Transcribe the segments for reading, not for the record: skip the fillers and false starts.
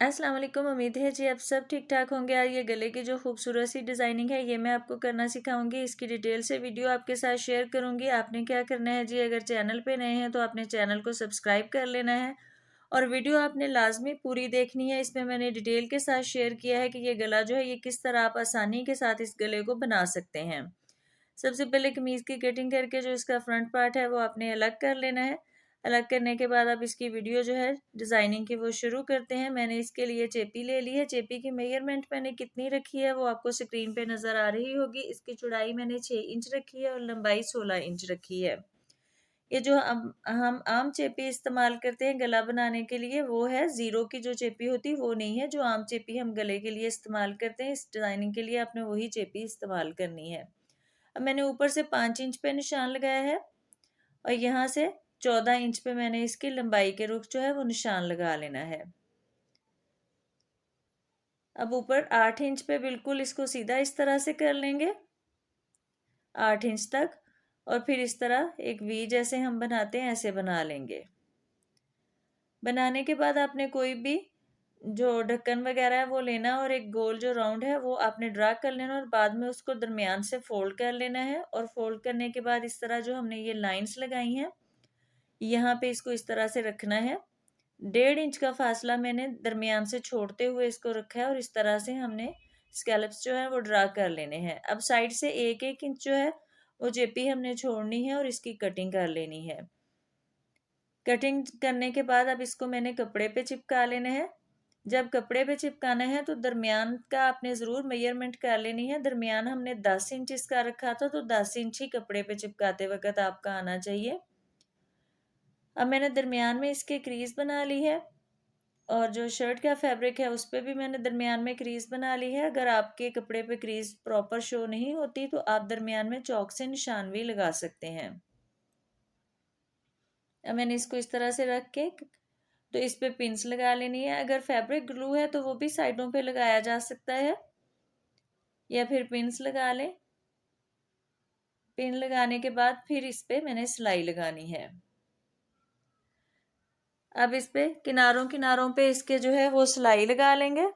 अस्सलाम वालेकुम। उम्मीद है जी आप सब ठीक ठाक होंगे। आज ये गले की जो खूबसूरत सी डिज़ाइनिंग है ये मैं आपको करना सिखाऊंगी। इसकी डिटेल से वीडियो आपके साथ शेयर करूंगी। आपने क्या करना है जी, अगर चैनल पे नए हैं तो आपने चैनल को सब्सक्राइब कर लेना है और वीडियो आपने लाजमी पूरी देखनी है। इसमें मैंने डिटेल के साथ शेयर किया है कि ये गला जो है ये किस तरह आप आसानी के साथ इस गले को बना सकते हैं। सबसे पहले कमीज़ की कटिंग करके जो इसका फ्रंट पार्ट है वो आपने अलग कर लेना है। अलग करने के बाद आप इसकी वीडियो जो है डिज़ाइनिंग की वो शुरू करते हैं। मैंने इसके लिए चेपी ले ली है। चेपी की मेजरमेंट मैंने कितनी रखी है वो आपको स्क्रीन पे नज़र आ रही होगी। इसकी चौड़ाई मैंने 6 इंच रखी है और लंबाई 16 इंच रखी है। ये जो हम आम चेपी इस्तेमाल करते हैं गला बनाने के लिए वो है ज़ीरो की जो चेपी होती है वो नहीं है। जो आम चेपी हम गले के लिए इस्तेमाल करते हैं इस डिज़ाइनिंग के लिए आपने वही चेपी इस्तेमाल करनी है। अब मैंने ऊपर से 5 इंच पे निशान लगाया है और यहाँ से 14 इंच पे मैंने इसकी लंबाई के रुख जो है वो निशान लगा लेना है। अब ऊपर 8 इंच पे बिल्कुल इसको सीधा इस तरह से कर लेंगे 8 इंच तक, और फिर इस तरह एक वी जैसे हम बनाते हैं ऐसे बना लेंगे। बनाने के बाद आपने कोई भी जो ढक्कन वगैरह है वो लेना और एक गोल जो राउंड है वो आपने ड्रा कर लेना और बाद में उसको दरमियान से फोल्ड कर लेना है। और फोल्ड करने के बाद इस तरह जो हमने ये लाइंस लगाई हैं यहाँ पे इसको इस तरह से रखना है। 1.5 इंच का फासला मैंने दरमियान से छोड़ते हुए इसको रखा है और इस तरह से हमने स्कैलप्स जो है वो ड्रा कर लेने हैं। अब साइड से 1-1 इंच जो है वो चेपी हमने छोड़नी है और इसकी कटिंग कर लेनी है। कटिंग करने के बाद अब इसको मैंने कपड़े पे चिपका लेना है। जब कपड़े पे चिपकाना है तो दरमियान का आपने ज़रूर मेजरमेंट कर लेनी है। दरमियान हमने 10 इंच इसका रखा था तो 10 इंच ही कपड़े पे चिपकाते वक्त आपका आना चाहिए। अब मैंने दरमियान में इसके क्रीज बना ली है और जो शर्ट का फैब्रिक है उस पर भी मैंने दरमियान में क्रीज बना ली है। अगर आपके कपड़े पे क्रीज प्रॉपर शो नहीं होती तो आप दरमियान में चौक से निशान भी लगा सकते हैं। अब मैंने इसको इस तरह से रख के तो इस पे पिन्स लगा लेनी है। अगर फैब्रिक ग्लू है तो वो भी साइडों पे लगाया जा सकता है या फिर पिन्स लगा लें। पिन लगाने के बाद फिर इस पे मैंने सिलाई लगानी है। अब इस पे किनारों किनारों पे इसके जो है वो सिलाई लगा लेंगे।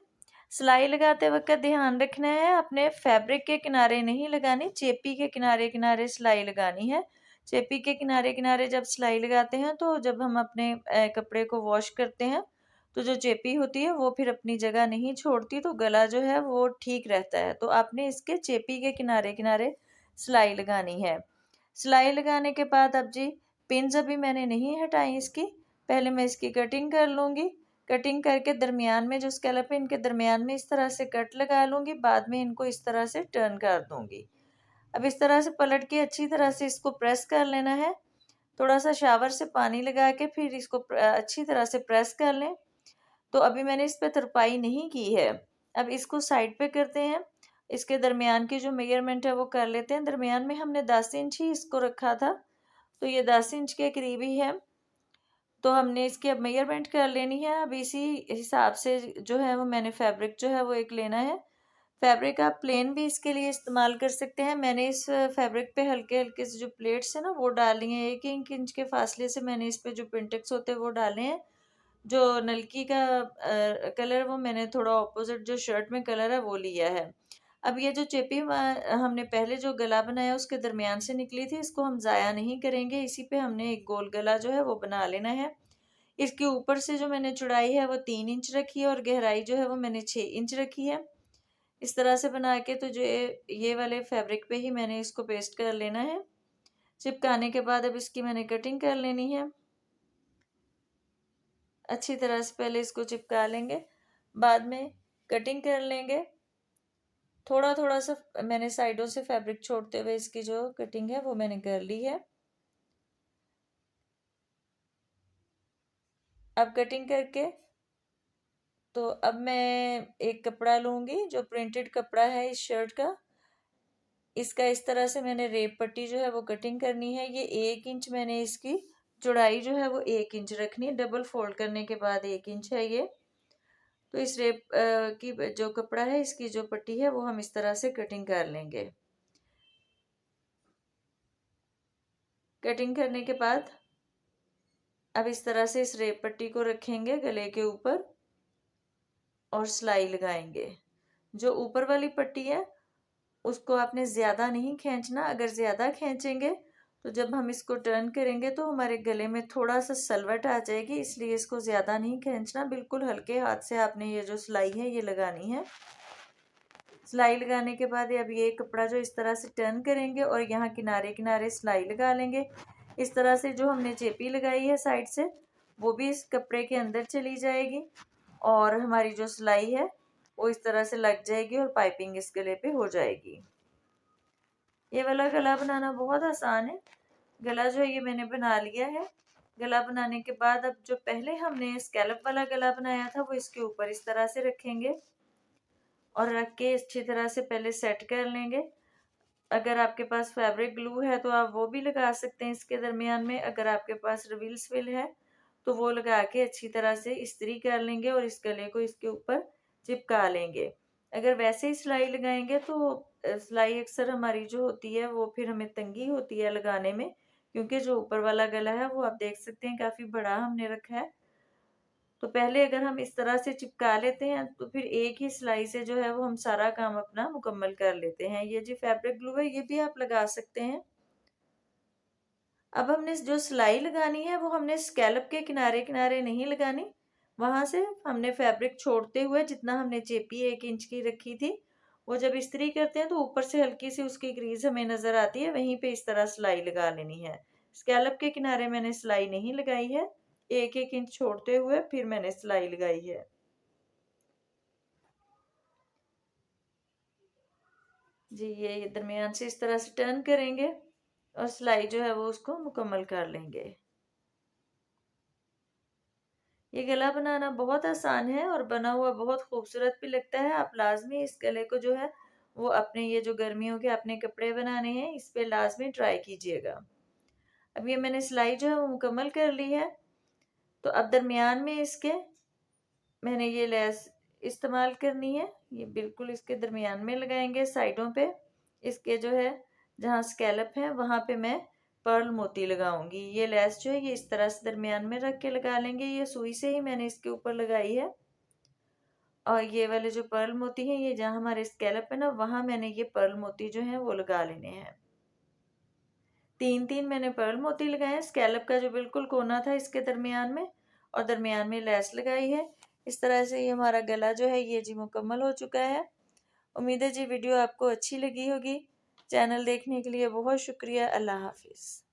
सिलाई लगाते वक्त ध्यान रखना है अपने फैब्रिक के किनारे नहीं लगानी, चेपी के किनारे किनारे सिलाई लगानी है। चेपी के किनारे किनारे जब सिलाई लगाते हैं तो जब हम अपने कपड़े को वॉश करते हैं तो जो चेपी होती है वो फिर अपनी जगह नहीं छोड़ती तो गला जो है वो ठीक रहता है। तो आपने इसके चेपी के किनारे किनारे सिलाई लगानी है। सिलाई लगाने के बाद अब जी पिन्स अभी मैंने नहीं हटाई इसकी, पहले मैं इसकी कटिंग कर लूँगी। कटिंग करके दरमियान में जो स्कैलप है इनके दरमियान में इस तरह से कट लगा लूँगी, बाद में इनको इस तरह से टर्न कर दूँगी। अब इस तरह से पलट के अच्छी तरह से इसको प्रेस कर लेना है। थोड़ा सा शावर से पानी लगा के फिर इसको अच्छी तरह से प्रेस कर लें। तो अभी मैंने इस पे तरपाई नहीं की है। अब इसको साइड पे करते हैं। इसके दरमियान की जो मेजरमेंट है वो कर लेते हैं। दरमियान में हमने 10 इंच ही इसको रखा था तो ये 10 इंच के करीब ही है। तो हमने इसकी अब मेजरमेंट कर लेनी है। अब इसी हिसाब से जो है वो मैंने फैब्रिक जो है वो एक लेना है। फैब्रिक आप प्लेन भी इसके लिए इस्तेमाल कर सकते हैं। मैंने इस फैब्रिक पे हल्के हल्के से जो प्लेट्स है ना वो डाली हैं। 1-1 इंच के फासले से मैंने इस पे जो पिंटेक्स होते हैं वो डाले हैं। जो नलकी का कलर वो मैंने थोड़ा ऑपोजिट जो शर्ट में कलर है वो लिया है। अब ये जो चेपी हमने पहले जो गला बनाया उसके दरमियान से निकली थी इसको हम ज़ाया नहीं करेंगे। इसी पे हमने एक गोल गला जो है वो बना लेना है। इसके ऊपर से जो मैंने चौड़ाई है वो 3 इंच रखी है और गहराई जो है वो मैंने 6 इंच रखी है। इस तरह से बना के तो जो ये वाले फैब्रिक पे ही मैंने इसको पेस्ट कर लेना है। चिपकाने के बाद अब इसकी मैंने कटिंग कर लेनी है। अच्छी तरह से पहले इसको चिपका लेंगे, बाद में कटिंग कर लेंगे। थोड़ा थोड़ा सा मैंने साइडों से फैब्रिक छोड़ते हुए इसकी जो कटिंग है वो मैंने कर ली है। अब कटिंग करके तो अब मैं एक कपड़ा लूँगी जो प्रिंटेड कपड़ा है इस शर्ट का। इसका इस तरह से मैंने रेप पट्टी जो है वो कटिंग करनी है। ये 1 इंच मैंने इसकी चौड़ाई जो है वो 1 इंच रखनी है। डबल फोल्ड करने के बाद 1 इंच है ये। तो इस रेप की जो कपड़ा है इसकी जो पट्टी है वो हम इस तरह से कटिंग कर लेंगे। कटिंग करने के बाद अब इस तरह से इस रेप पट्टी को रखेंगे गले के ऊपर। और सिलाई लगाएंगे। जो ऊपर वाली पट्टी है उसको आपने ज़्यादा नहीं खींचना। अगर ज़्यादा खींचेंगे तो जब हम इसको टर्न करेंगे तो हमारे गले में थोड़ा सा सलवट आ जाएगी, इसलिए इसको ज़्यादा नहीं खींचना। बिल्कुल हल्के हाथ से आपने ये जो सिलाई है ये लगानी है। सिलाई लगाने के बाद अब ये कपड़ा जो इस तरह से टर्न करेंगे और यहाँ किनारे किनारे सिलाई लगा लेंगे। इस तरह से जो हमने चेपी लगाई है साइड से वो भी इस कपड़े के अंदर चली जाएगी और हमारी जो सिलाई है वो इस तरह से लग जाएगी और पाइपिंग इस गले पे हो जाएगी। ये वाला गला बनाना बहुत आसान है। गला जो है ये मैंने बना लिया है। गला बनाने के बाद अब जो पहले हमने स्कैलप वाला गला बनाया था वो इसके ऊपर इस तरह से रखेंगे और रख के अच्छी तरह से पहले सेट कर लेंगे। अगर आपके पास फैब्रिक ग्लू है तो आप वो भी लगा सकते हैं इसके दरमियान में। अगर आपके पास रिवील स्विल है तो वो लगा के अच्छी तरह से इस्त्री कर लेंगे और इस गले को इसके ऊपर चिपका लेंगे। अगर वैसे ही सिलाई लगाएंगे तो सिलाई अक्सर हमारी जो होती है वो फिर हमें तंगी होती है लगाने में, क्योंकि जो ऊपर वाला गला है वो आप देख सकते हैं काफ़ी बड़ा हमने रखा है। तो पहले अगर हम इस तरह से चिपका लेते हैं तो फिर एक ही सिलाई से जो है वो हम सारा काम अपना मुकम्मल कर लेते हैं। ये जी फैब्रिक ग्लू है, ये भी आप लगा सकते हैं। अब हमने जो सिलाई लगानी है वो हमने स्कैलप के किनारे किनारे नहीं लगानी। वहां से हमने फैब्रिक छोड़ते हुए जितना हमने चेपी 1 इंच की रखी थी वो जब इस्त्री करते हैं तो ऊपर से हल्की सी उसकी ग्रीज हमें नजर आती है, वहीं पे इस तरह सिलाई लगा लेनी है। स्कैलप के किनारे मैंने सिलाई नहीं लगाई है, 1-1 इंच छोड़ते हुए फिर मैंने सिलाई लगाई है। जी ये दरमियान से इस तरह से टर्न करेंगे और सिलाई जो है वो उसको मुकम्मल कर लेंगे। ये गला बनाना बहुत आसान है और बना हुआ बहुत खूबसूरत भी लगता है। आप लाजमी इस गले को जो है वो अपने ये जो गर्मियों के अपने कपड़े बनाने हैं इस पे लाजमी ट्राई कीजिएगा। अब ये मैंने सिलाई जो है वो मुकम्मल कर ली है। तो अब दरमियान में इसके मैंने ये लेस इस्तेमाल करनी है। ये बिल्कुल इसके दरमियान में लगाएंगे, साइडों पे इसके जो है जहाँ स्कैलप है वहाँ पे मैं पर्ल मोती लगाऊंगी। ये लेस जो है ये इस तरह से दरमियान में रख के लगा लेंगे। ये सुई से ही मैंने इसके ऊपर लगाई है और ये वाले जो पर्ल मोती हैं ये जहाँ हमारे स्कैलप है ना वहाँ मैंने ये पर्ल मोती जो है वो लगा लेने हैं। 3-3 मैंने पर्ल मोती लगाए हैं स्कैलप का जो बिल्कुल कोना था इसके दरमियान में, और दरमियान में लेस लगाई है। इस तरह से ये हमारा गला जो है ये जी मुकम्मल हो चुका है। उम्मीद है जी वीडियो आपको अच्छी लगी होगी। चैनल देखने के लिए बहुत शुक्रिया। अल्लाह हाफिज़।